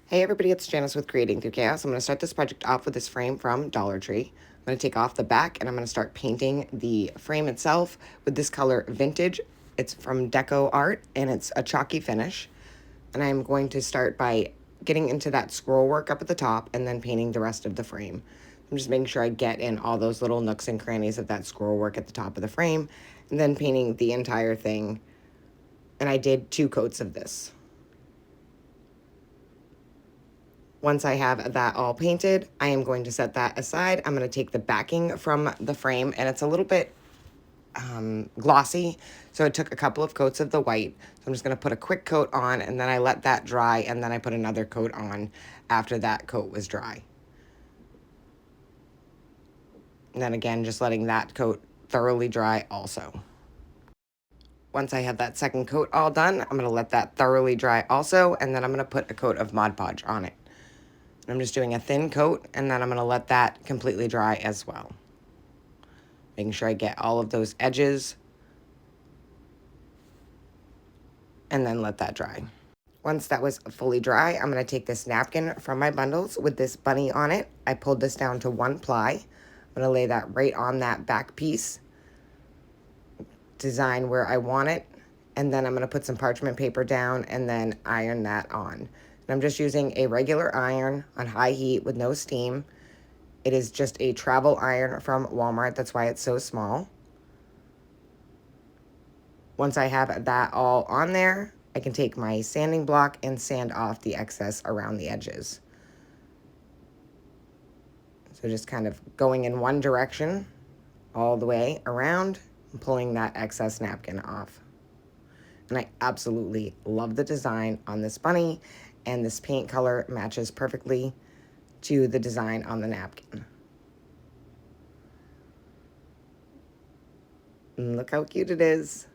Hey everybody, it's Janice with Creating Through Chaos. I'm going to start this project off with this frame from Dollar Tree. I'm going to take off the back and I'm going to start painting the frame itself with this color Vintage. It's from Deco Art and it's a chalky finish. And I'm going to start by getting into that scroll work up at the top and then painting the rest of the frame. I'm just making sure I get in all those little nooks and crannies of that scroll work at the top of the frame and then painting the entire thing. And I did 2 coats of this. Once I have that all painted, I am going to set that aside. I'm going to take the backing from the frame, and it's a little bit glossy, so it took a couple of coats of the white. So I'm just going to put a quick coat on, and then I let that dry, and then I put another coat on after that coat was dry. And then again, just letting that coat thoroughly dry also. Once I have that second coat all done, I'm going to let that thoroughly dry also, and then I'm going to put a coat of Mod Podge on it. I'm just doing a thin coat, and then I'm going to let that completely dry as well. Making sure I get all of those edges, and then let that dry. Once that was fully dry, I'm going to take this napkin from my bundles with this bunny on it. I pulled this down to 1 ply. I'm going to lay that right on that back piece, design where I want it, and then I'm going to put some parchment paper down and then iron that on. I'm just using a regular iron on high heat with no steam. It is just a travel iron from Walmart. That's why it's so small. Once I have that all on there, I can take my sanding block and sand off the excess around the edges. So just kind of going in one direction all the way around and pulling that excess napkin off. And I absolutely love the design on this bunny, and this paint color matches perfectly to the design on the napkin. And look how cute it is.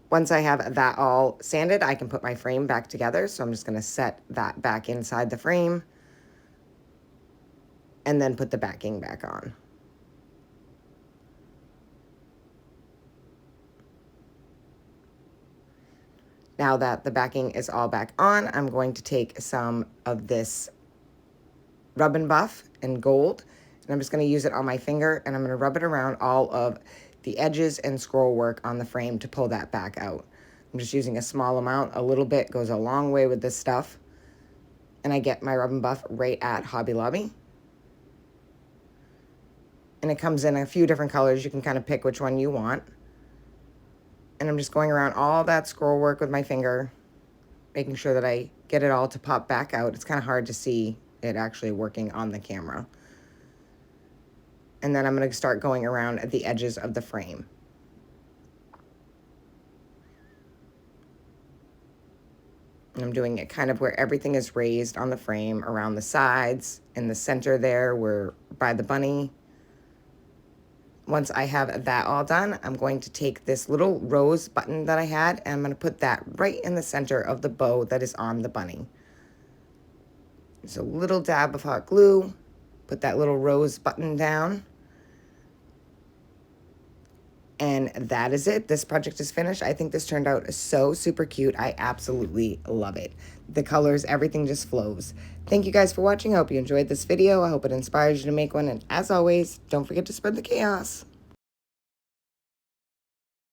Once I have that all sanded, I can put my frame back together. So I'm just going to set that back inside the frame and then put the backing back on. Now that the backing is all back on, I'm going to take some of this Rub and Buff in gold, and I'm just going to use it on my finger, and I'm going to rub it around all of the edges and scroll work on the frame to pull that back out. I'm just using a small amount. A little bit goes a long way with this stuff. And I get my Rub and Buff right at Hobby Lobby. And it comes in a few different colors. You can kind of pick which one you want. And I'm just going around all that scroll work with my finger, making sure that I get it all to pop back out. It's kind of hard to see it actually working on the camera. And then I'm going to start going around at the edges of the frame. And I'm doing it kind of where everything is raised on the frame, around the sides, in the center there, where by the bunny. Once I have that all done, I'm going to take this little rose button that I had, and I'm going to put that right in the center of the bow that is on the bunny. Just a little dab of hot glue, put that little rose button down. And that is it. This project is finished. I think this turned out so super cute. I absolutely love it. The colors, everything just flows. Thank you guys for watching. I hope you enjoyed this video. I hope it inspires you to make one. And as always, don't forget to spread the chaos.